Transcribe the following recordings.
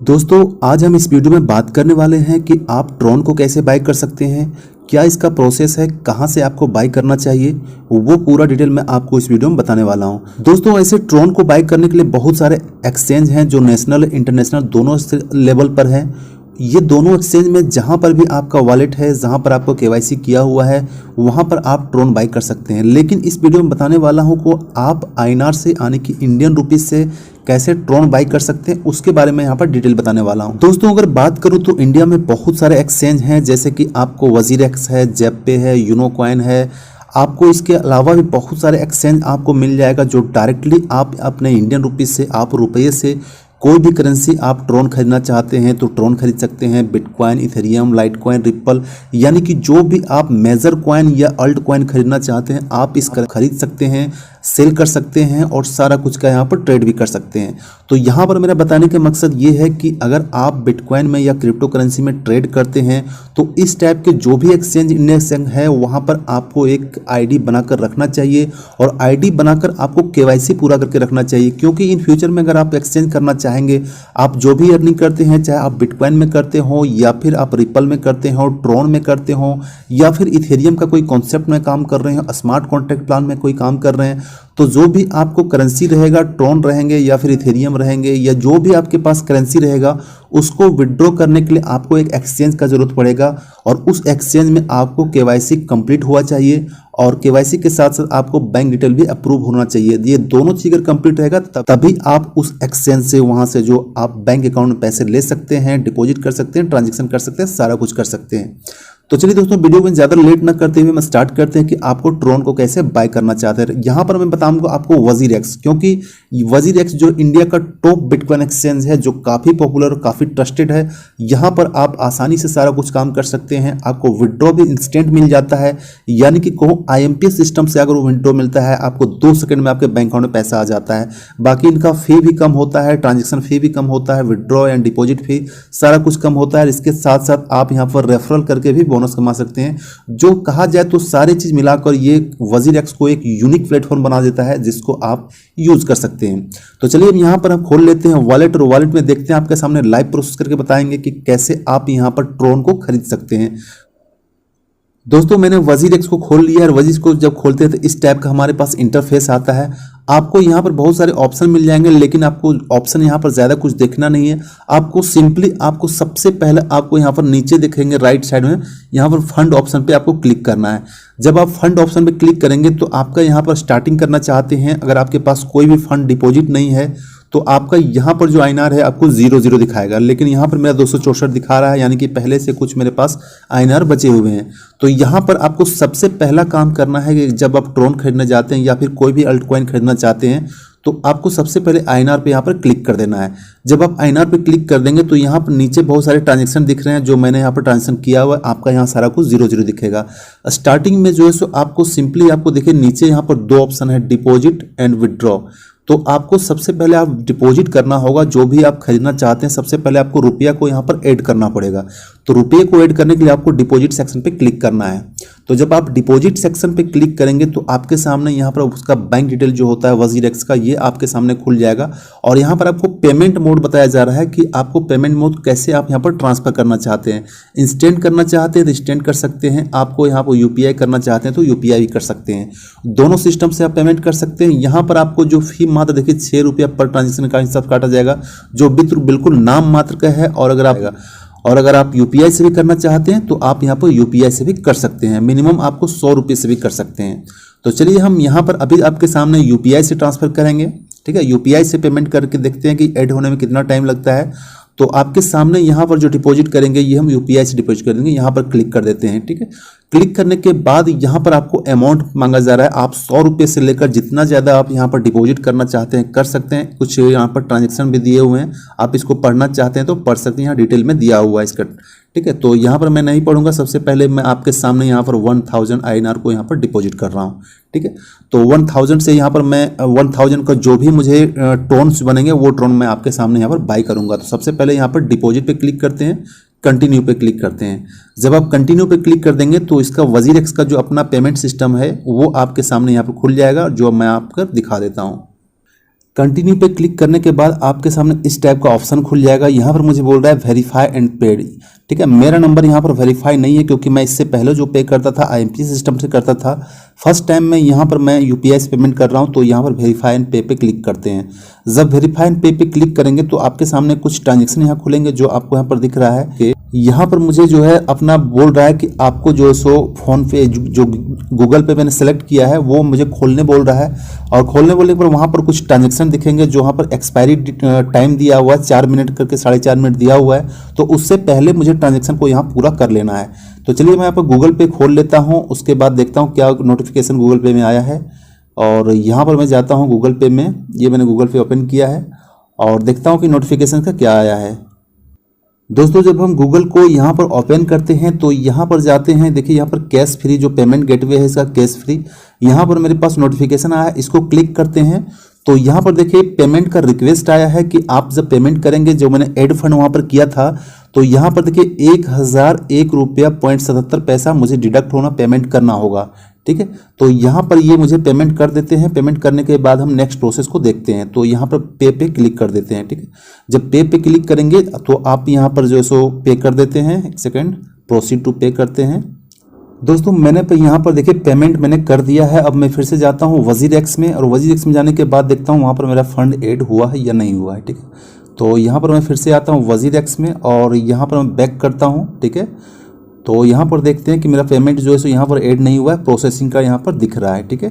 दोस्तों आज हम इस वीडियो में बात करने वाले हैं कि आप ट्रॉन को कैसे बाय कर सकते हैं, क्या इसका प्रोसेस है, कहां से आपको बाय करना चाहिए, वो पूरा डिटेल में आपको इस वीडियो में बताने वाला हूं। दोस्तों ऐसे ट्रॉन को बाय करने के लिए बहुत सारे एक्सचेंज हैं जो नेशनल इंटरनेशनल दोनों लेवल पर हैं। ये दोनों एक्सचेंज में जहां पर भी आपका वॉलेट है, जहां पर आपको केवाईसी किया हुआ है, वहां पर आप ट्रॉन बाय कर सकते हैं। लेकिन इस वीडियो में बताने वाला हूं को आप आईएनआर से यानी कि इंडियन रुपीज से कैसे ट्रॉन बाय कर सकते हैं उसके बारे में यहाँ पर डिटेल बताने वाला हूँ। दोस्तों अगर बात करूँ तो इंडिया में बहुत सारे एक्सचेंज हैं, जैसे कि आपको वजीरेक्स है, जेपे है, यूनो कॉइन है। आपको इसके अलावा भी बहुत सारे एक्सचेंज आपको मिल जाएगा जो डायरेक्टली आप अपने इंडियन रुपीज से, आप रुपये से कोई भी करेंसी आप ट्रॉन खरीदना चाहते हैं तो ट्रॉन खरीद सकते हैं। Bitcoin, Ethereum, light coin, ripple, यानी कि जो भी आप मेजर कॉइन या अल्ट कॉइन खरीदना चाहते हैं आप इसका खरीद सकते हैं, सेल कर सकते हैं और सारा कुछ का यहाँ पर ट्रेड भी कर सकते हैं। तो यहाँ पर मेरा बताने का मकसद ये है कि अगर आप बिटकॉइन में या क्रिप्टो करेंसी में ट्रेड करते हैं तो इस टाइप के जो भी एक्सचेंज इंडिया एक्सचेंज है वहाँ पर आपको एक आईडी बनाकर रखना चाहिए और आईडी बनाकर आपको केवाईसी पूरा करके रखना चाहिए, क्योंकि इन फ्यूचर में अगर आप एक्सचेंज करना चाहेंगे, आप जो भी अर्निंग करते हैं, चाहे आप बिटकॉइन में करते हो या फिर आप रिपल में करते हो, ट्रॉन में करते हो या फिर इथेरियम का कोई कॉन्सेप्ट में काम कर रहे हो, स्मार्ट कॉन्ट्रैक्ट प्लान में कोई काम कर रहे हैं, तो जो भी आपको करेंसी रहेगा, ट्रॉन रहेंगे या फिर इथेरियम रहेंगे या जो भी आपके पास करेंसी रहेगा, उसको विड्रॉ करने के लिए आपको एक एक्सचेंज का जरूरत पड़ेगा और उस एक्सचेंज में आपको केवाईसी कंप्लीट हुआ चाहिए और केवाईसी के साथ साथ आपको बैंक डिटेल भी अप्रूव होना चाहिए। ये दोनों चीज़ अगर कंप्लीट रहेगा तभी आप उस एक्सचेंज से, वहां से जो आप बैंक अकाउंट में पैसे ले सकते हैं, डिपॉजिट कर सकते हैं, ट्रांजेक्शन कर सकते हैं, सारा कुछ कर सकते हैं। तो चलिए दोस्तों वीडियो में ज़्यादा लेट ना करते हुए मैं स्टार्ट करते हैं कि आपको ट्रॉन को कैसे बाय करना चाहते हैं। यहाँ पर मैं बताऊंगा आपको वजीरेक्स, क्योंकि वजीरेक्स जो इंडिया का टॉप बिटकॉइन एक्सचेंज है, जो काफ़ी पॉपुलर और काफ़ी ट्रस्टेड है। यहाँ पर आप आसानी से सारा कुछ काम कर सकते हैं, आपको विड्रॉ भी इंस्टेंट मिल जाता है, यानी कि कहूँ आईएमपीएस सिस्टम से अगर वो विड्रॉ मिलता है आपको 2 सेकंड में आपके बैंक अकाउंट में पैसा आ जाता है। बाकी इनका फी भी कम होता है, ट्रांजेक्शन फी भी कम होता है, विड्रॉ एंड डिपॉजिट फी सारा कुछ कम होता है। इसके साथ साथ आप यहाँ पर रेफरल करके भी बोनस कमा सकते हैं। जो कहा जाए तो सारी चीज मिलाकर ये वजीरेक्स को एक यूनिक प्लेटफॉर्म बना देता है जिसको आप यूज कर सकते हैं। तो चलिए हम यहाँ पर हम खोल लेते हैं वॉलेट और वॉलेट में देखते हैं, आपके सामने लाइव प्रोसेस करके बताएंगे कि कैसे आप यहाँ पर ट्रॉन को खरीद सकते हैं। दोस्तों मैंने वजीरेक्स को खोल लिया है और वजीरेक्स को जब खोलते हैं तो इस टाइप का हमारे पास इंटरफेस आता है। आपको यहाँ पर बहुत सारे ऑप्शन मिल जाएंगे, लेकिन आपको ऑप्शन यहाँ पर ज़्यादा कुछ देखना नहीं है। आपको सिंपली आपको सबसे पहले आपको यहाँ पर नीचे दिखेंगे राइट साइड में, यहाँ पर फंड ऑप्शन पे आपको क्लिक करना है। जब आप फंड ऑप्शन पे क्लिक करेंगे तो आपका यहाँ पर स्टार्टिंग करना चाहते हैं, अगर आपके पास कोई भी फंड डिपॉजिट नहीं है तो आपका यहाँ पर जो आईएनआर है आपको 00 दिखाएगा, लेकिन यहाँ पर मेरा 264 दिखा रहा है, यानी कि पहले से कुछ मेरे पास आईएनआर बचे हुए हैं। तो यहाँ पर आपको सबसे पहला काम करना है कि जब आप ट्रॉन खरीदने जाते हैं या फिर कोई भी अल्ट कॉइन खरीदना चाहते हैं तो आपको सबसे पहले आईएनआर पे यहाँ पर क्लिक कर देना है। जब आप आईएनआर पे क्लिक कर देंगे तो यहाँ पर नीचे बहुत सारे ट्रांजेक्शन दिख रहे हैं, जो मैंने यहाँ पर ट्रांजेक्शन किया हुआ है, आपका यहाँ सारा कुछ 00 दिखेगा। स्टार्टिंग में जो है सो आपको सिंपली आपको देखिए नीचे यहाँ पर 2 ऑप्शन है, डिपॉजिट एंड विड्रॉ। तो आपको सबसे पहले आप डिपॉजिट करना होगा, जो भी आप खरीदना चाहते हैं सबसे पहले आपको रुपया को यहाँ पर ऐड करना पड़ेगा। तो रुपये को ऐड करने के लिए आपको डिपॉजिट सेक्शन पे क्लिक करना है। तो जब आप डिपॉजिट सेक्शन पे क्लिक करेंगे तो आपके सामने यहाँ पर उसका बैंक डिटेल जो होता है वजीरेक्स का, ये आपके सामने खुल जाएगा और यहाँ पर आपको पेमेंट मोड बताया जा रहा है कि आपको पेमेंट मोड कैसे आप यहाँ पर ट्रांसफर करना चाहते हैं। इंस्टेंट करना चाहते हैं तो इंस्टेंट कर सकते हैं, आपको यहाँ पर यूपीआई करना चाहते हैं तो यूपीआई भी कर सकते हैं। दोनों सिस्टम से आप पेमेंट कर सकते हैं। यहाँ पर आपको जो फी मात्र देखिए 6 रुपया पर ट्रांजेक्शन का हिसाब काटा जाएगा, जो बिल्कुल नाम मात्र का है। और अगर आप यूपीआई से भी करना चाहते हैं तो आप यहाँ पर यूपीआई से भी कर सकते हैं। मिनिमम आपको 100 रुपये से भी कर सकते हैं। तो चलिए हम यहाँ पर अभी आपके सामने यूपीआई से ट्रांसफर करेंगे, ठीक है। यूपीआई से पेमेंट करके देखते हैं कि ऐड होने में कितना टाइम लगता है। तो आपके सामने यहाँ पर जो डिपॉजिट करेंगे ये हम यूपीआई से डिपॉजिट कर देंगे। यहाँ पर क्लिक कर देते हैं, ठीक है। क्लिक करने के बाद यहाँ पर आपको अमाउंट मांगा जा रहा है। आप 100 रुपये से लेकर जितना ज़्यादा आप यहाँ पर डिपॉजिट करना चाहते हैं कर सकते हैं। कुछ यहाँ पर ट्रांजेक्शन भी दिए हुए हैं, आप इसको पढ़ना चाहते हैं तो पढ़ सकते हैं, यहाँ डिटेल में दिया हुआ है इसका, ठीक है। तो यहाँ पर मैं नहीं पढ़ूंगा, सबसे पहले मैं आपके सामने यहाँ पर 1000 आईएनआर को यहाँ पर डिपॉजिट कर रहा हूँ, ठीक है। तो 1000 से यहाँ पर मैं 1000 का जो भी मुझे ट्रॉन्स बनेंगे वो ट्रॉन मैं आपके सामने यहाँ पर बाई करूँगा। तो सबसे पहले यहाँ पर डिपॉजिट पे क्लिक करते हैं, कंटिन्यू पे क्लिक करते हैं। जब आप कंटिन्यू पे क्लिक कर देंगे तो इसका वजीरेक्स का जो अपना पेमेंट सिस्टम है वो आपके सामने यहाँ पर खुल जाएगा, जो मैं आपको दिखा देता हूँ। कंटिन्यू पे क्लिक करने के बाद आपके सामने इस टाइप का ऑप्शन खुल जाएगा। यहाँ पर मुझे बोल रहा है वेरीफाई एंड पेड। ठीक है, मेरा नंबर यहाँ पर वेरीफाई नहीं है क्योंकि मैं इससे पहले जो पे करता था आईएमपीएस सिस्टम से करता था। फर्स्ट टाइम मैं यहाँ पर मैं यूपीआई से पेमेंट कर रहा हूँ, तो यहाँ पर वेरीफाई एंड पे पे क्लिक करते हैं। जब वेरीफाई एंड पे पे क्लिक करेंगे तो आपके सामने कुछ ट्रांजेक्शन यहाँ खुलेंगे जो आपको यहाँ पर दिख रहा है कि यहाँ पर मुझे जो है अपना बोल रहा है कि आपको जो सो फोन पे जो गूगल पे मैंने सेलेक्ट किया है वो मुझे खोलने बोल रहा है। और खोलने बोलने पर वहाँ पर कुछ ट्रांजेक्शन दिखेंगे जो वहाँ पर एक्सपायरी टाइम दिया हुआ है 4 मिनट करके 4.5 मिनट दिया हुआ है, तो उससे पहले मुझे ट्रांजेक्शन को यहाँ पूरा कर लेना है। तो चलिए मैं यहाँ पर गूगल पे खोल लेता हूँ, उसके बाद देखता हूँ क्या नोटिफिकेशन गूगल पे में आया है। और यहाँ पर मैं जाता हूँ गूगल पे में, ये मैंने गूगल पे ओपन किया है और देखता हूँ कि नोटिफिकेशन का क्या आया है। दोस्तों जब हम गूगल को यहाँ पर ओपन करते हैं तो यहाँ पर जाते हैं, देखिए यहाँ पर कैश फ्री जो पेमेंट गेटवे है इसका कैश फ्री, यहाँ पर मेरे पास नोटिफिकेशन आया है, इसको क्लिक करते हैं तो यहाँ पर देखिए पेमेंट का रिक्वेस्ट आया है कि आप जब पेमेंट करेंगे, जो मैंने एड फंड वहाँ पर किया था तो यहाँ पर देखिए 1001 रुपया 77 पैसा मुझे डिडक्ट होना पेमेंट करना होगा। ठीक है, तो यहाँ पर ये मुझे पेमेंट कर देते हैं। पेमेंट करने के बाद हम नेक्स्ट प्रोसेस को देखते हैं, तो यहाँ पर पे पे क्लिक कर देते हैं। ठीक है, जब पे पे क्लिक करेंगे तो आप यहाँ पर जो है सो पे कर देते हैं। एक सेकेंड, प्रोसीड टू पे करते हैं। दोस्तों मैंने पे यहाँ पर देखिए पेमेंट मैंने कर दिया है। अब मैं फिर से जाता हूँ वजीर एक्स में, और वजीर एक्स में जाने के बाद देखता हूँ वहाँ पर मेरा फंड ऐड हुआ है या नहीं हुआ है। ठीक है, तो यहाँ पर मैं फिर से आता हूँ वजीर एक्स में और यहाँ पर मैं बैक करता हूँ। ठीक है, तो यहाँ पर देखते हैं कि मेरा पेमेंट जो है सो यहाँ पर ऐड नहीं हुआ है, प्रोसेसिंग का यहाँ पर दिख रहा है। ठीक है,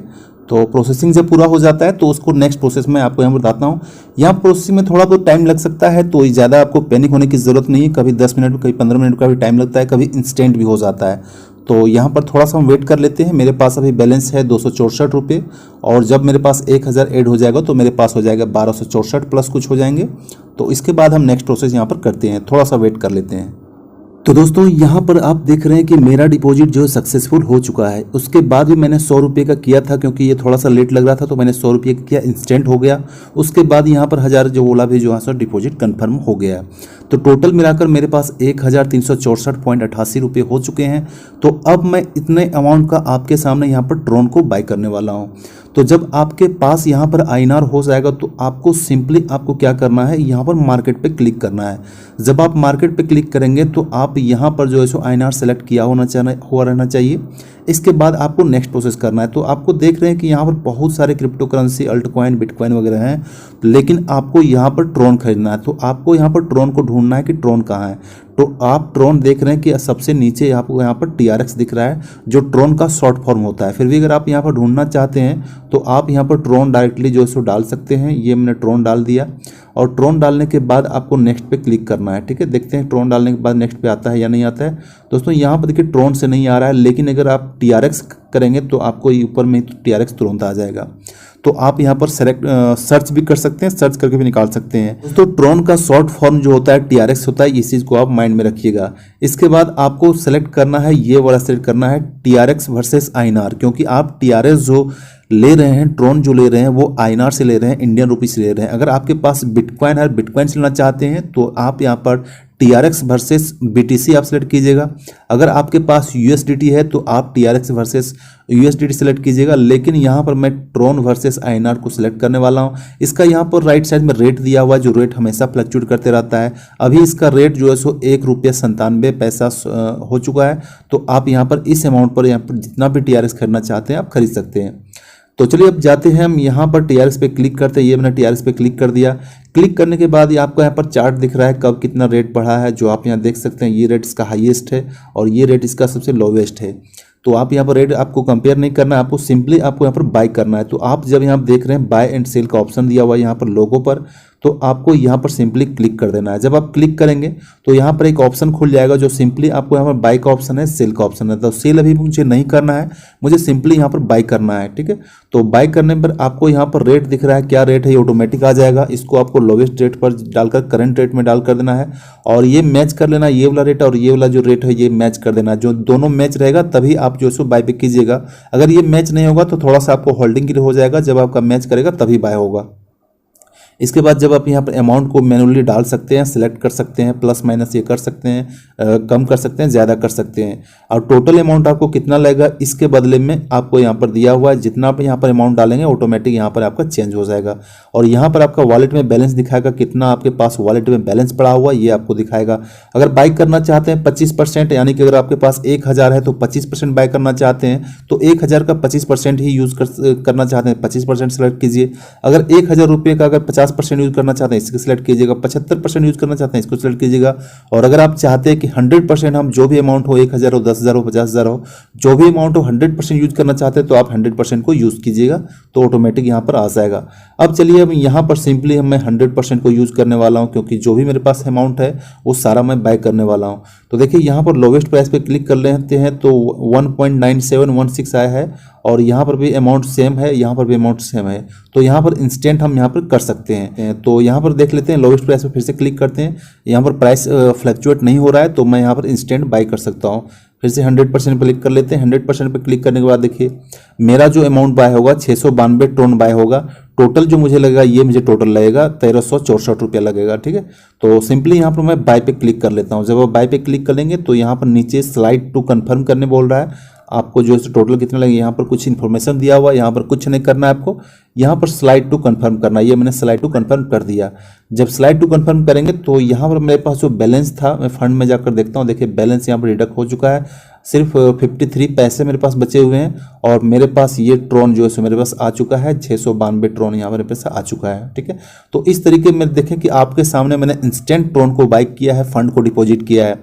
तो प्रोसेसिंग जब पूरा हो जाता है तो उसको नेक्स्ट प्रोसेस में आपको यहाँ पर बताता हूँ। यहाँ प्रोसेसिंग में थोड़ा बहुत टाइम लग सकता है, तो ज़्यादा आपको पैनिक होने की ज़रूरत नहीं है। कभी 10 मिनट कभी 15 मिनट का भी टाइम लगता है, कभी इंस्टेंट भी हो जाता है। तो यहाँ पर थोड़ा सा हम वेट कर लेते हैं। मेरे पास अभी बैलेंस है 264 रुपये, और जब मेरे पास 1000 ऐड हो जाएगा तो मेरे पास हो जाएगा 1264 प्लस कुछ हो जाएंगे। तो इसके बाद हम नेक्स्ट प्रोसेस यहाँ पर करते हैं, थोड़ा सा वेट कर लेते हैं। तो दोस्तों यहाँ पर आप देख रहे हैं कि मेरा डिपॉजिट जो सक्सेसफुल हो चुका है। उसके बाद भी मैंने 100 रुपये का किया था, क्योंकि ये थोड़ा सा लेट लग रहा था, तो मैंने 100 रुपये का किया, इंस्टेंट हो गया। उसके बाद यहाँ पर 1000 जो बोला भी जो है सो डिपॉजिट कन्फर्म हो गया। तो टोटल मिलाकर मेरे पास 1364.88 रुपये हो चुके हैं। तो अब मैं इतने अमाउंट का आपके सामने यहाँ पर ट्रोन को बाय करने वाला हूँ। तो जब आपके पास यहाँ पर INR हो जाएगा तो आपको सिंपली आपको क्या करना है, यहाँ पर मार्केट पे क्लिक करना है। जब आप मार्केट पे क्लिक करेंगे तो आप यहाँ पर जो है सो INR सेलेक्ट किया हुआ रहना चाहिए। इसके बाद आपको नेक्स्ट प्रोसेस करना है। तो आपको देख रहे हैं कि यहाँ पर बहुत सारे crypto currency, alt coin, bitcoin वगैरह हैं, लेकिन आपको यहाँ पर ट्रोन खरीदना है। तो आपको यहाँ पर ट्रोन को ढूंढना है कि ट्रोन कहाँ है। तो आप ट्रोन देख रहे हैं कि सबसे नीचे आपको यहाँ पर TRX दिख रहा है, जो ट्रोन का शॉर्ट फॉर्म होता है। फिर भी अगर आप यहाँ पर ढूंढना चाहते हैं तो आप यहाँ पर ट्रोन डायरेक्टली जो है सो डाल सकते हैं। ये मैंने ट्रोन डाल दिया, और ट्रोन डालने के बाद आपको नेक्स्ट पे क्लिक करना है। ठीक है, देखते हैं ट्रोन डालने के बाद नेक्स्ट पे आता है या नहीं आता है। दोस्तों यहाँ पर देखिए ट्रोन से नहीं आ रहा है, लेकिन अगर आप TRX करेंगे तो आपको ऊपर में TRX तुरंत आ जाएगा। तो आप यहाँ पर सर्च भी कर सकते हैं, सर्च करके भी निकाल सकते हैं। दोस्तों ट्रोन का शॉर्ट फॉर्म जो होता है TRX होता है, इस चीज़ को आप माइंड में रखिएगा। इसके बाद आपको सेलेक्ट करना है, ये वाला सेलेक्ट करना है TRX वर्सेस INR, क्योंकि आप TRX जो ले रहे हैं, ट्रोन जो ले रहे हैं वो INR से ले रहे हैं, इंडियन रुपी से ले रहे हैं। अगर आपके पास बिटकॉइन है, बिटकॉइन से लेना चाहते हैं तो आप यहाँ पर TRX वर्सेस BTC आप सेलेक्ट कीजिएगा। अगर आपके पास USDT है तो आप TRX वर्सेस USDT सेलेक्ट कीजिएगा। लेकिन यहाँ पर मैं ट्रोन वर्सेस INR को सिलेक्ट करने वाला हूँ। इसका यहाँ पर राइट साइड में रेट दिया हुआ है, जो रेट हमेशा फ्लक्चुएट करते रहता है। अभी इसका रेट जो है सो 1 रुपया 97 पैसा हो चुका है। तो आप यहाँ पर इस अमाउंट पर यहाँ पर जितना भी TRX खरीदना चाहते हैं आप खरीद सकते हैं। तो चलिए अब जाते हैं हम यहाँ पर TRX पे क्लिक करते हैं। ये मैंने TRX पे क्लिक कर दिया। क्लिक करने के बाद ये आपको यहाँ पर चार्ट दिख रहा है, कब कितना रेट बढ़ा है, जो आप यहाँ देख सकते हैं। ये रेट इसका हाईएस्ट है और ये रेट इसका सबसे लोवेस्ट है। तो आप यहाँ पर रेट आपको कंपेयर नहीं करना है, आपको सिंपली आपको यहाँ पर बाय करना है। तो आप जब यहाँ देख रहे हैं बाय एंड सेल का ऑप्शन दिया हुआ है यहाँ पर लोगो पर, तो आपको यहाँ पर सिंपली क्लिक कर देना है। जब आप क्लिक करेंगे तो यहाँ पर एक ऑप्शन खुल जाएगा, जो सिंपली आपको यहाँ पर बाय का ऑप्शन है, सेल का ऑप्शन है। तो सेल अभी मुझे नहीं करना है, मुझे सिंपली यहाँ पर बाय करना है। ठीक है, तो बाय करने पर आपको यहाँ पर रेट दिख रहा है, क्या रेट है ये ऑटोमेटिक आ जाएगा। इसको आपको लोवेस्ट रेट पर डालकर करंट रेट में डाल कर देना है, और ये मैच कर लेना, ये वाला रेट और ये वाला जो रेट है ये मैच कर देना। जो दोनों मैच रहेगा तभी आप जो है बाय पे कीजिएगा। अगर ये मैच नहीं होगा तो थोड़ा सा आपको होल्डिंग के लिए हो जाएगा, जब आपका मैच करेगा तभी बाय होगा। इसके बाद जब आप यहाँ पर अमाउंट को मैनुअली डाल सकते हैं, सिलेक्ट कर सकते हैं, प्लस माइनस ये कर सकते हैं, कम कर सकते हैं, ज़्यादा कर सकते हैं। और टोटल अमाउंट आपको कितना लगेगा इसके बदले में आपको यहाँ पर दिया हुआ है, जितना आप यहाँ पर अमाउंट डालेंगे ऑटोमेटिक यहाँ पर आपका चेंज हो जाएगा। और यहाँ पर आपका वॉलेट में बैलेंस दिखाएगा, कितना आपके पास वॉलेट में बैलेंस पड़ा हुआ ये आपको दिखाएगा। अगर बाई करना चाहते हैं 25%, यानी कि अगर आपके पास 1000 है तो 25% बाई करना चाहते हैं तो 1000 का 25% ही यूज़ करना चाहते हैं 25% सेलेक्ट कीजिए। अगर 1000 रुपये का अगर 50% यूज़ करना चाहते हैं इसको सिलेक्ट कीजिएगा, 75% यूज़ करना चाहते हैं इसको सिलेक्ट कीजिएगा। और अगर आप चाहते हैं कि 100% हम जो भी अमाउंट हो, 1000 हो, 10,000 हो, 50,000 हो, जो भी अमाउंट हो 100% यूज़ करना चाहते हैं तो आप 100% को यूज़ कीजिएगा, तो ऑटोमेटिक यहाँ पर आ जाएगा। अब चलिए अब यहाँ पर सिंपली मैं 100% को यूज़ करने वाला हूँ, क्योंकि जो भी मेरे पास अमाउंट है वो सारा मैं बाय करने वाला हूँ। तो देखिए यहाँ पर लोवेस्ट प्राइस पे क्लिक कर लेते हैं तो 1.9716 आया है, और यहाँ पर भी अमाउंट सेम है, यहाँ पर भी अमाउंट सेम है। तो यहाँ पर इंस्टेंट हम यहाँ पर कर सकते हैं। तो यहाँ पर देख लेते हैं, लोवेस्ट प्राइस पे फिर से क्लिक करते हैं। यहाँ पर प्राइस फ्लक्चुएट नहीं हो रहा है तो मैं यहाँ पर इंस्टेंट बाई कर सकता हूँ। फिर से 100% पर क्लिक कर लेते हैं। 100% पर क्लिक करने के बाद देखिए मेरा जो अमाउंट बाय होगा 692 ट्रोन बाय होगा। टोटल जो मुझे लगेगा ये मुझे टोटल लगेगा 1364 रुपया लगेगा, ठीक है। तो सिंपली यहाँ पर मैं बाय पे क्लिक कर लेता हूँ। जब आप बाय पे क्लिक करेंगे तो यहाँ पर नीचे स्लाइड टू कन्फर्म करने बोल रहा है, आपको जो है टोटल कितना लगेगा, यहाँ पर कुछ इन्फॉर्मेशन दिया हुआ है, यहाँ पर कुछ नहीं करना है आपको, यहाँ पर स्लाइड टू कंफर्म करना है। ये मैंने स्लाइड टू कंफर्म कर दिया। जब स्लाइड टू कंफर्म करेंगे तो यहाँ पर मेरे पास जो बैलेंस था, मैं फंड में जाकर देखता हूँ, देखिए बैलेंस यहाँ पर डिडक्ट हो चुका है, सिर्फ 53 पैसे मेरे पास बचे हुए हैं। और मेरे पास ये ट्रोन जो है सो मेरे पास आ चुका है, 692 ट्रोन यहाँ मेरे पास आ चुका है, ठीक है। तो इस तरीके में देखें कि आपके सामने मैंने इंस्टेंट ट्रोन को बाय किया है, फंड को डिपॉजिट किया है।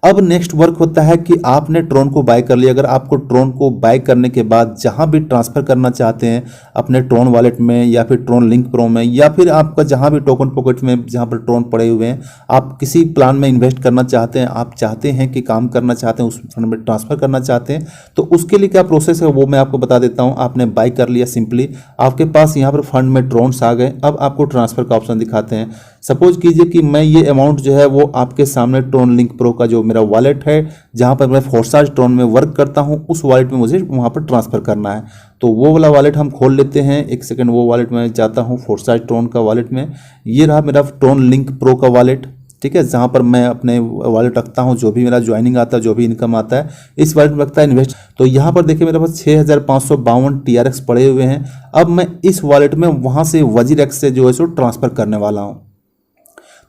अब नेक्स्ट वर्क होता है कि आपने ट्रोन को बाय कर लिया। अगर आपको ट्रोन को बाय करने के बाद जहां भी ट्रांसफर करना चाहते हैं अपने ट्रोन वॉलेट में या फिर ट्रोन लिंक प्रो में या फिर आपका जहां भी टोकन पॉकेट में जहां पर ट्रोन पड़े हुए हैं, आप किसी प्लान में इन्वेस्ट करना चाहते हैं, आप चाहते हैं कि काम करना चाहते हैं, उस फंड में ट्रांसफर करना चाहते हैं, तो उसके लिए क्या प्रोसेस है वो मैं आपको बता देता हूँ। आपने बाय कर लिया, सिंपली आपके पास यहाँ पर फंड में ट्रोन्स आ गए। अब आपको ट्रांसफर का ऑप्शन दिखाते हैं। सपोज कीजिए कि मैं ये अमाउंट जो है वो आपके सामने ट्रोन लिंक प्रो का जो मेरा वॉलेट है जहां पर मैं फोर्साज ट्रोन में वर्क करता हूं, उस वॉलेट में मुझे वहां पर ट्रांसफर करना है। तो वो वाला वॉलेट हम खोल लेते हैं। एक सेकंड, वो वॉलेट में जाता हूं फोर्साज ट्रोन का वॉलेट में। ये रहा मेरा ट्रोन लिंक प्रो का वॉलेट, ठीक है, जहां पर मैं अपने वॉलेट रखता हूं, जो भी मेरा ज्वाइनिंग आता है, जो भी इनकम आता है, इस वॉलेट में रखता है इन्वेस्ट। तो यहाँ पर देखिए मेरे पास 6552 TRX पड़े हुए हैं। अब मैं इस वॉलेट में वहां से WZirX से जो है सो ट्रांसफर करने वाला हूँ।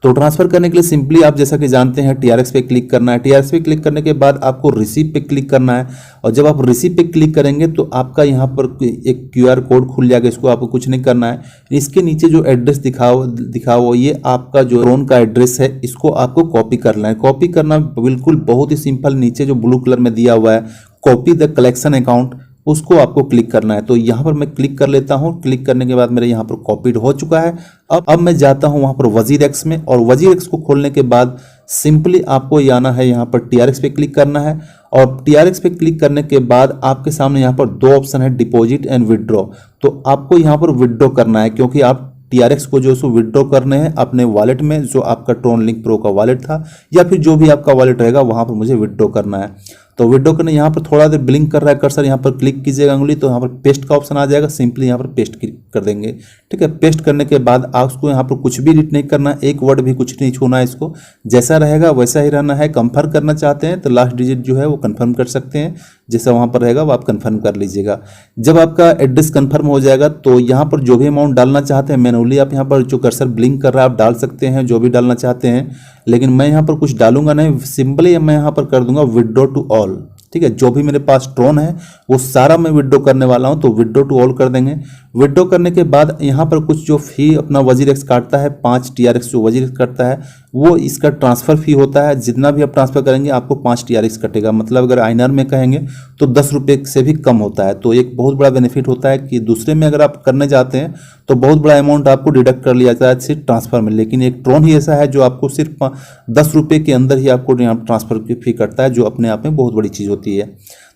तो ट्रांसफर करने के लिए सिंपली आप जैसा कि जानते हैं TRX पे क्लिक करना है। TRX पे क्लिक करने के बाद आपको रिसीव पे क्लिक करना है, और जब आप रिसीव पे क्लिक करेंगे तो आपका यहाँ पर एक QR कोड खुल जाएगा। इसको आपको कुछ नहीं करना है। इसके नीचे जो एड्रेस दिखाओ ये आपका जो ट्रोन का एड्रेस है, इसको आपको कॉपी करना है। कॉपी करना बिल्कुल बहुत ही सिंपल, नीचे जो ब्लू कलर में दिया हुआ है कॉपी द कलेक्शन अकाउंट, उसको आपको क्लिक करना है। तो यहाँ पर मैं क्लिक कर लेता हूँ। क्लिक करने के बाद मेरे यहाँ पर कॉपीड हो चुका है। अब मैं जाता हूँ वहाँ पर WZirX में, और WZirX को खोलने के बाद सिंपली आपको ये आना है, यहाँ पर TRX पे क्लिक करना है। और TRX पे क्लिक करने के बाद आपके सामने यहाँ पर दो ऑप्शन है, डिपॉजिट एंड विड्रॉ। तो आपको यहाँ पर विड्रॉ करना है, क्योंकि आप TRX को जो सो विड्रॉ करने हैं अपने वॉलेट में, जो आपका ट्रोन लिंक प्रो का वॉलेट था या फिर जो भी आपका वॉलेट रहेगा वहाँ पर मुझे विड्रॉ करना है। तो विड्रॉ करने यहाँ पर थोड़ा देर ब्लिंक कर रहा है कर्सर, यहाँ पर क्लिक कीजिएगा उंगली तो यहाँ पर पेस्ट का ऑप्शन आ जाएगा। सिंपली यहाँ पर पेस्ट कर देंगे, ठीक है। पेस्ट करने के बाद आपको यहाँ पर कुछ भी एडिट नहीं करना है, एक वर्ड भी कुछ नहीं छूना है, इसको जैसा रहेगा वैसा ही रहना है। कंफर्म करना चाहते हैं तो लास्ट डिजिट जो है वो कंफर्म कर सकते हैं, जैसा वहाँ पर रहेगा वो आप कंफर्म कर लीजिएगा। जब आपका एड्रेस कंफर्म हो जाएगा तो यहाँ पर जो भी अमाउंट डालना चाहते हैं मैनुअली आप यहाँ पर जो कर्सर ब्लिंक कर रहा है आप डाल सकते हैं, जो भी डालना चाहते हैं। लेकिन मैं यहाँ पर कुछ डालूंगा नहीं, सिंपली मैं यहाँ पर कर दूंगा विड्रॉ टू ऑल, ठीक है। जो भी मेरे पास ट्रोन है वो सारा मैं विड्रॉ करने वाला हूं, तो विड्रॉ टू ऑल कर देंगे। विड्रॉ करने के बाद यहाँ पर कुछ जो फी अपना WZirX काटता है, 5 TRX जो WZirX काटता है वो इसका ट्रांसफ़र फी होता है। जितना भी आप ट्रांसफ़र करेंगे आपको 5 TRX कटेगा। मतलब अगर INR में कहेंगे तो 10 रुपये से भी कम होता है। तो एक बहुत बड़ा बेनिफिट होता है कि दूसरे में अगर आप करने जाते हैं तो बहुत बड़ा अमाउंट आपको डिडक्ट कर लिया जाता है सिर्फ ट्रांसफ़र में। लेकिन एक ट्रोन ही ऐसा है जो आपको सिर्फ 10 रुपये के अंदर ही आपको यहाँ ट्रांसफ़र की फी कटता है, जो अपने आप में बहुत बड़ी चीज़ होती है।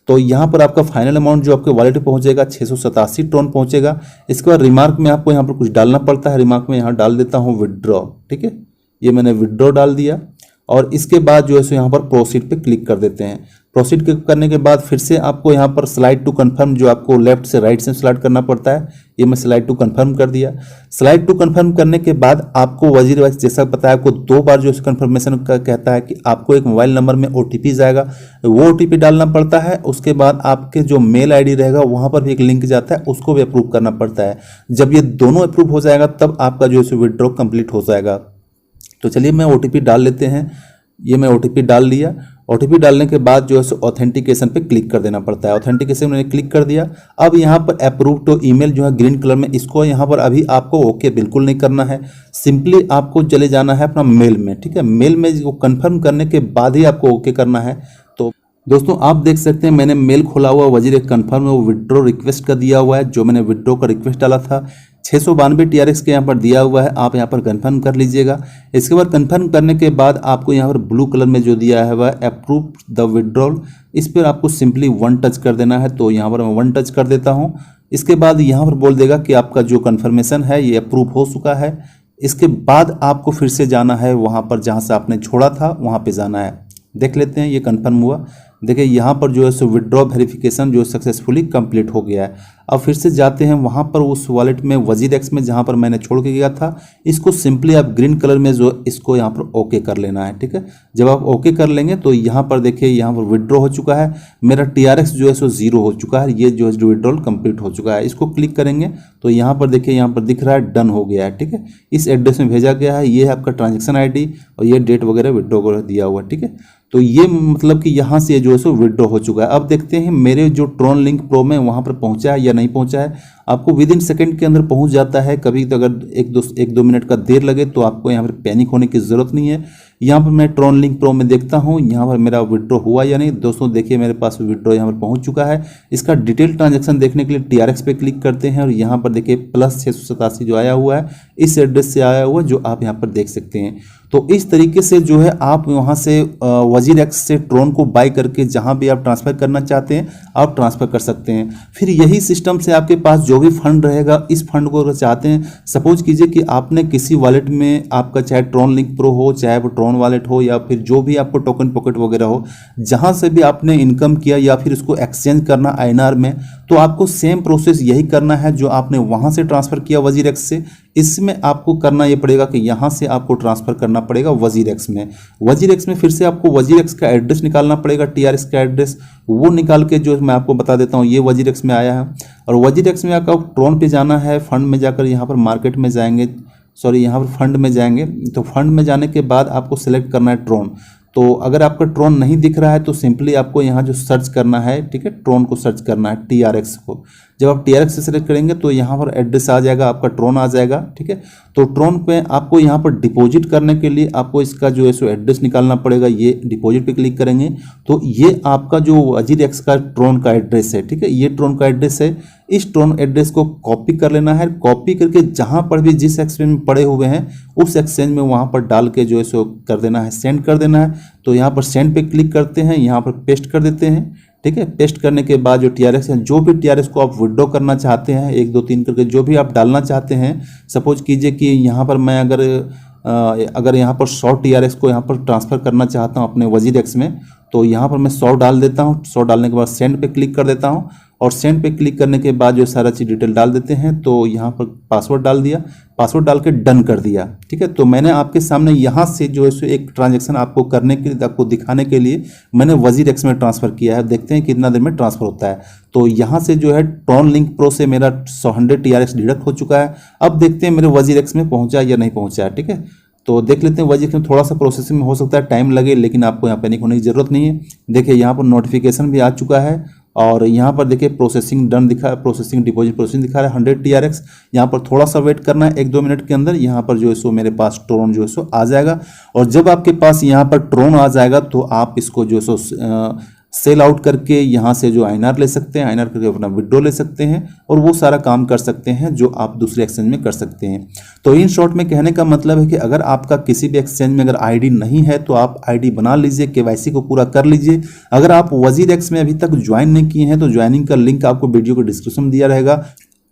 तो यहाँ पर आपका फाइनल अमाउंट जो आपके वॉलेट पे पहुँचेगा 687 ट्रोन पहुँचेगा। इसके बाद रिमार्क में आपको यहाँ पर कुछ डालना पड़ता है। रिमार्क में यहाँ डाल देता हूँ विड्रॉ, ठीक है। ये मैंने विड्रॉ डाल दिया, और इसके बाद जो है सो यहाँ पर प्रोसीड पे क्लिक कर देते हैं। प्रोसीड करने के बाद फिर से आपको यहाँ पर स्लाइड टू कंफर्म, जो आपको लेफ्ट से राइट से स्लाइड करना पड़ता है, ये मैं स्लाइड टू कंफर्म कर दिया। स्लाइड टू कंफर्म करने के बाद आपको वजीर वैक्स जैसा बताया, आपको 2 बार जो कंफर्मेशन का कहता है कि आपको एक मोबाइल नंबर में OTP जाएगा, वो OTP डालना पड़ता है। उसके बाद आपके जो मेल ID रहेगा वहाँ पर भी एक लिंक जाता है, उसको भी अप्रूव करना पड़ता है। जब ये दोनों अप्रूव हो जाएगा तब आपका जो है विड्रॉ कंप्लीट हो जाएगा। तो चलिए मैं OTP डाल लेते हैं। ये मैं OTP डाल लिया। OTP डालने के बाद जो है ऑथेंटिकेशन पे क्लिक कर देना पड़ता है। ऑथेंटिकेशन मैंने क्लिक कर दिया। अब यहाँ पर अप्रूव टू ईमेल जो है ग्रीन कलर में, इसको यहाँ पर अभी आपको ओके बिल्कुल नहीं करना है, सिंपली आपको चले जाना है अपना मेल में, ठीक है। मेल में वो कंफर्म करने के बाद ही आपको ओके करना है। तो दोस्तों आप देख सकते हैं मैंने मेल खोला हुआ, वजीर कंफर्म में वो विड्रॉ रिक्वेस्ट का दिया हुआ है, जो मैंने विड्रॉ का रिक्वेस्ट डाला था 692 TRX के यहाँ पर दिया हुआ है, आप यहाँ पर कंफर्म कर लीजिएगा। इसके बाद कंफर्म करने के बाद आपको यहाँ पर ब्लू कलर में जो दिया है वह अप्रूव द विड्रॉल, इस पर आपको सिंपली 1 टच कर देना है। तो यहाँ पर मैं 1 टच कर देता हूँ। इसके बाद यहाँ पर बोल देगा कि आपका जो कन्फर्मेशन है ये अप्रूव हो चुका है। इसके बाद आपको फिर से जाना है वहाँ पर जहाँ से आपने छोड़ा था, वहाँ पर जाना है। देख लेते हैं ये कंफर्म हुआ। देखिए यहाँ पर जो है सो विड्रॉ वेरिफिकेशन जो सक्सेसफुली कंप्लीट हो गया है। अब फिर से जाते हैं वहाँ पर उस वॉलेट में वजीर एक्स में जहाँ पर मैंने छोड़ के गया था, इसको सिंपली आप ग्रीन कलर में जो इसको यहाँ पर ओके कर लेना है, ठीक है। जब आप ओके कर लेंगे तो यहाँ पर देखिए यहाँ पर विड्रॉ हो चुका है, मेरा TRX जो है सो 0 हो चुका है, ये जो है विड्रॉल कंप्लीट हो चुका है। इसको क्लिक करेंगे तो यहाँ पर देखिए यहाँ पर दिख रहा है डन हो गया है, ठीक है। इस एड्रेस में भेजा गया है, ये है आपका ट्रांजेक्शन ID और ये डेट वगैरह विड्रॉ वगैरह दिया हुआ है, ठीक है। तो ये मतलब कि यहाँ से जो है सो विड्रॉ हो चुका है। अब देखते हैं मेरे जो ट्रॉन लिंक प्रो में वहाँ पर पहुँचा है या नहीं पहुँचा है। आपको विद इन सेकेंड के अंदर पहुँच जाता है। कभी तो अगर एक दो मिनट का देर लगे तो आपको यहाँ पर पैनिक होने की ज़रूरत नहीं है। यहाँ पर मैं ट्रॉन लिंक प्रो में देखता हूँ यहाँ पर मेरा विड्रॉ हुआ या नहीं। दोस्तों देखिए मेरे पास विड्रॉ यहाँ पर पहुँच चुका है। इसका डिटेल ट्रांजैक्शन देखने के लिए TRX पे क्लिक करते हैं और यहाँ पर देखिए +687 जो आया हुआ है इस एड्रेस से आया हुआ है, जो आप यहाँ पर देख सकते हैं। तो इस तरीके से जो है आप वहाँ से वजीर एक्स से ट्रॉन को बाय करके जहाँ भी आप ट्रांसफ़र करना चाहते हैं आप ट्रांसफ़र कर सकते हैं। फिर यही सिस्टम से आपके पास जो भी फंड रहेगा, इस फंड को अगर चाहते हैं, सपोज कीजिए कि आपने किसी वॉलेट में आपका चाहे ट्रॉन लिंक प्रो हो, चाहे वो ट्रॉन वॉलेट हो या फिर जो भी आपको टोकन पॉकेट वगैरह हो, जहाँ से भी आपने इनकम किया या फिर उसको एक्सचेंज करना INR में, तो आपको सेम प्रोसेस यही करना है जो आपने वहाँ से ट्रांसफ़र किया वजीर एक्स से। इसमें आपको करना ये पड़ेगा कि यहाँ से आपको ट्रांसफ़र करना पड़ेगा वजीर एक्स में। वजीर एक्स में फिर से आपको वजीर एक्स का एड्रेस निकालना पड़ेगा, TRX का एड्रेस, वो निकाल के जो मैं आपको बता देता हूँ। ये वजीर एक्स में आया है और वजीर एक्स में आपको ट्रॉन पे जाना है। फंड में जाकर यहाँ पर मार्केट में जाएंगे, सॉरी यहाँ पर फंड में जाएंगे। तो फंड में जाने के बाद आपको सेलेक्ट करना है ट्रॉन। तो अगर आपका ट्रॉन नहीं दिख रहा है तो सिंपली आपको यहाँ जो सर्च करना है, ठीक है, ट्रॉन को सर्च करना है, TRX को। जब आप TRX से सेलेक्ट करेंगे तो यहाँ पर एड्रेस आ जाएगा, आपका ट्रॉन आ जाएगा, ठीक है। तो ट्रॉन पे आपको यहाँ पर डिपॉजिट करने के लिए आपको इसका जो है सो एड्रेस निकालना पड़ेगा। ये डिपॉजिट पे क्लिक करेंगे तो ये आपका जो वजीर एक्स का ट्रॉन का एड्रेस है, ठीक है, ये ट्रॉन का एड्रेस है। इस ट्रॉन एड्रेस को कॉपी कर लेना है। कॉपी करके जहाँ पर भी जिस एक्सचेंज में पड़े हुए हैं उस एक्सचेंज में वहाँ पर डाल के जो है सो कर देना है, सेंड कर देना है। तो यहाँ पर सेंड पे क्लिक करते हैं, यहाँ पर पेस्ट कर देते हैं, ठीक है। पेस्ट करने के बाद जो TRX है, जो भी TRX को आप विड्रॉ करना चाहते हैं 1 2 3 करके जो भी आप डालना चाहते हैं, सपोज कीजिए कि यहाँ पर मैं अगर यहाँ पर 100 TRX को यहाँ पर ट्रांसफ़र करना चाहता हूँ अपने वजीर एक्स में, तो यहाँ पर मैं 100 डाल देता हूँ। 100 डालने के बाद सेंड पे क्लिक कर देता हूँ और सेंड पे क्लिक करने के बाद जो सारा चीज़ डिटेल डाल देते हैं। तो यहाँ पर पासवर्ड डाल दिया, पासवर्ड डाल के डन कर दिया, ठीक है। तो मैंने आपके सामने यहाँ से जो है सो एक ट्रांजैक्शन आपको करने के लिए, आपको दिखाने के लिए मैंने वजीर एक्स में ट्रांसफ़र किया है। देखते हैं कितना देर में ट्रांसफ़र होता है। तो यहाँ से जो है ट्रॉन लिंक प्रो से मेरा 100 TRX डिडक्ट हो चुका है। अब देखते हैं मेरे वजीर एक्स में पहुँचा या नहीं पहुँचा है, ठीक है। तो देख लेते हैं। वजीर एक्स में थोड़ा सा प्रोसेसिंग में हो सकता है टाइम लगे, लेकिन आपको यहाँ पैनिक होने की ज़रूरत नहीं है। देखिए यहाँ पर नोटिफिकेशन भी आ चुका है और यहाँ पर देखिए प्रोसेसिंग डन दिखा है, प्रोसेसिंग डिपॉजिट प्रोसेसिंग दिखा रहा है 100 TRX। यहाँ पर थोड़ा सा वेट करना है, 1 2 मिनट के अंदर यहाँ पर जो है सो मेरे पास ट्रॉन जो है सो आ जाएगा। और जब आपके पास यहाँ पर ट्रॉन आ जाएगा तो आप इसको जो है सो सेल आउट करके यहाँ से जो INR ले सकते हैं, INR करके अपना विड्रॉ ले सकते हैं और वो सारा काम कर सकते हैं जो आप दूसरे एक्सचेंज में कर सकते हैं। तो इन शॉर्ट में कहने का मतलब है कि अगर आपका किसी भी एक्सचेंज में अगर ID नहीं है तो आप ID बना लीजिए, KYC को पूरा कर लीजिए। अगर आप वजीर एक्स में अभी तक ज्वाइन नहीं किए हैं तो ज्वाइनिंग का लिंक आपको वीडियो को डिस्क्रिप्शन में दिया रहेगा।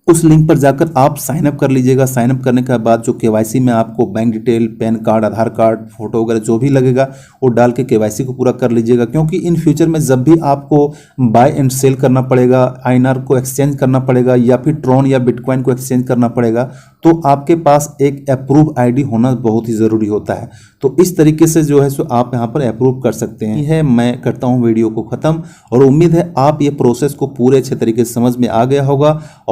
उस लिंक पर जाकर आप साइन अप कर लीजिएगा। साइन अप करने के बाद जो केवाईसी में आपको बैंक डिटेल, पैन कार्ड, आधार कार्ड, फोटो वगैरह जो भी लगेगा वो डाल के केवाईसी को पूरा कर लीजिएगा, क्योंकि इन फ्यूचर में जब भी आपको बाय एंड सेल करना पड़ेगा, आईएनआर को एक्सचेंज करना पड़ेगा या फिर ट्रॉन या बिटकॉइन को एक्सचेंज करना पड़ेगा, तो आपके पास एक अप्रूव आईडी होना बहुत ही ज़रूरी होता है। तो इस तरीके से जो है सो आप यहाँ पर अप्रूव कर सकते हैं। यह मैं करता हूँ वीडियो को ख़त्म, और उम्मीद है आप ये प्रोसेस को पूरे अच्छे तरीके से समझ में आ गया होगा।